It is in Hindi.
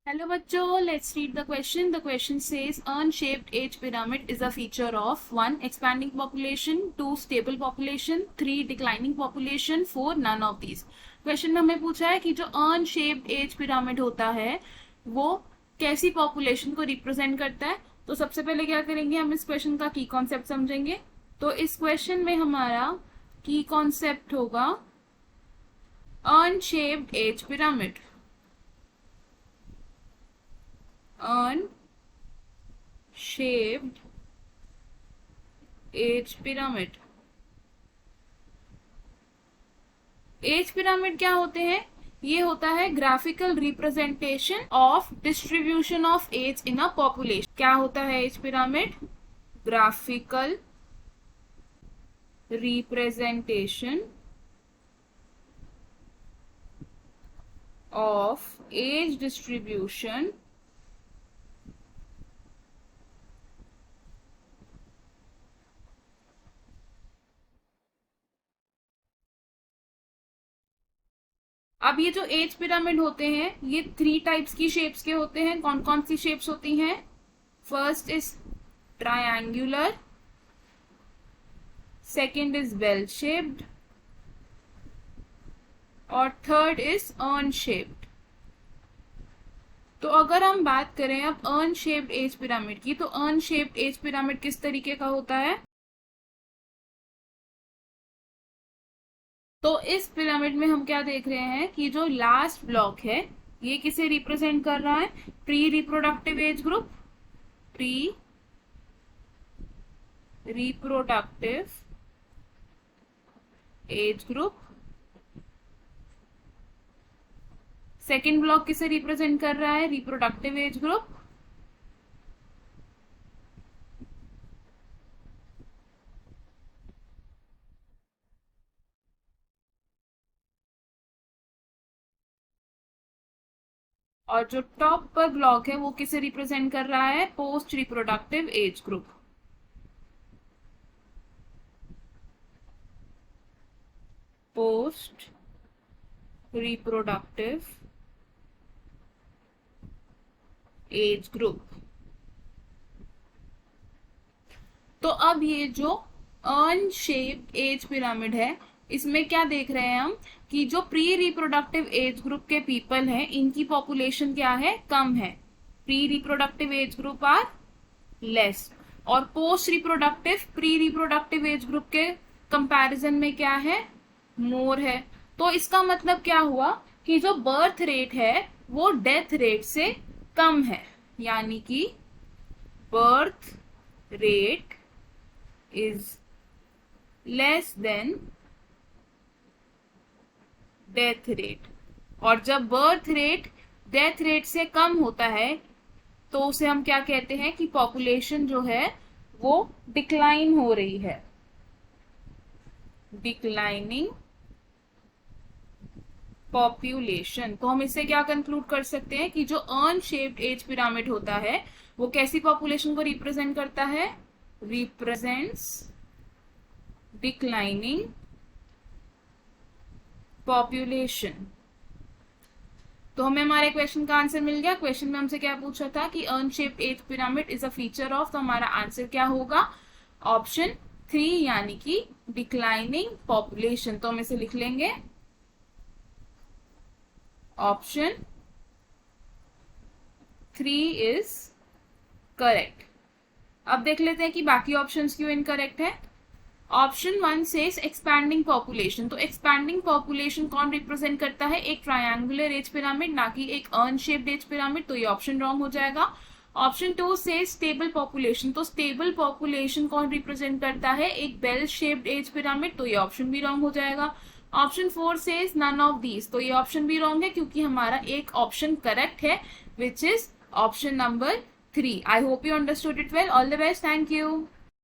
Hello बच्चों, let's read the question. The question says urn-shaped age pyramid is a feature of 1. Expanding population, 2. Stable population, 3. Declining population, 4. None of these. Question में हमें पूछा है कि जो अर्न शेप्ड एज पिरामिड होता है वो कैसी पॉपुलेशन को रिप्रेजेंट करता है। तो सबसे पहले क्या करेंगे, हम इस क्वेश्चन का की कॉन्सेप्ट समझेंगे। तो इस क्वेश्चन में हमारा की कॉन्सेप्ट होगा urn shaped age pyramid. Urn shaped age pyramid. Age pyramid क्या होते हैं? ये होता है graphical representation of distribution of age in a population. क्या होता है age pyramid? Graphical representation of age distribution अब ये जो एज पिरामिड होते हैं ये 3 टाइप्स की शेप्स के होते हैं। कौन कौन सी शेप्स होती हैं? First is triangular, second is bell shaped और थर्ड इज अर्न शेप्ड। तो अगर हम बात करें अब अर्न शेप्ड एज पिरामिड की, तो अर्न शेप्ड एज पिरामिड किस तरीके का होता है? तो इस पिरामिड में हम क्या देख रहे हैं कि जो लास्ट ब्लॉक है ये किसे रिप्रेजेंट कर रहा है? Pre reproductive age group, pre reproductive age group. Second block किसे रिप्रेजेंट कर रहा है? Reproductive age group. और जो टॉप पर ब्लॉक है वो किसे रिप्रेजेंट कर रहा है? Post reproductive age group. Post reproductive age group. तो अब ये जो अर्न शेप्ड एज पिरामिड है इसमें क्या देख रहे हैं हम कि जो प्री रिप्रोडक्टिव एज ग्रुप के पीपल हैं इनकी पॉपुलेशन क्या है? कम है। Pre reproductive age group are less और post reproductive pre reproductive age group के कंपैरिजन में क्या है? मोर है। तो इसका मतलब क्या हुआ कि जो बर्थ रेट है वो डेथ रेट से कम है, यानी कि birth rate is less than death rate. और जब बर्थ रेट डेथ रेट से कम होता है तो उसे हम क्या कहते हैं कि पॉपुलेशन जो है वो डिक्लाइन हो रही है, डिक्लाइनिंग पॉपुलेशन। तो हम इससे क्या कंक्लूड कर सकते हैं कि जो अर्न शेप्ड एज पिरामिड होता है वो कैसी पॉपुलेशन को रिप्रेजेंट करता है? Represents declining population. तो हमें हमारे क्वेश्चन का आंसर मिल गया। क्वेश्चन में हमसे क्या पूछा था कि earn shaped age pyramid is a feature of, तो हमारा आंसर क्या होगा? ऑप्शन 3 यानी कि डिक्लाइनिंग पॉपुलेशन। तो हम इसे लिख लेंगे ऑप्शन 3 इज करेक्ट। अब देख लेते हैं कि बाकी ऑप्शंस क्यों इनकरेक्ट है। Option 1 says expanding population. तो एक्सपैंडिंग पॉपुलेशन कौन रिप्रेजेंट करता है? एक ट्रायंगुलर एज पिरामिड, ना कि एक अर्न शेप्ड एज पिरामिड। तो ये ऑप्शन रॉन्ग हो जाएगा। ऑप्शन 2 से स्टेबल पॉपुलेशन। तो स्टेबल पॉपुलेशन कौन रिप्रेजेंट करता है? एक बेल शेप्ड एज पिरामिड। तो ये ऑप्शन भी रॉन्ग हो जाएगा। ऑप्शन 4 से नन ऑफ दीज। तो ये ऑप्शन भी रॉन्ग है क्योंकि हमारा एक ऑप्शन करेक्ट है which is option number 3। I hope you understood it well. All the best. Thank you.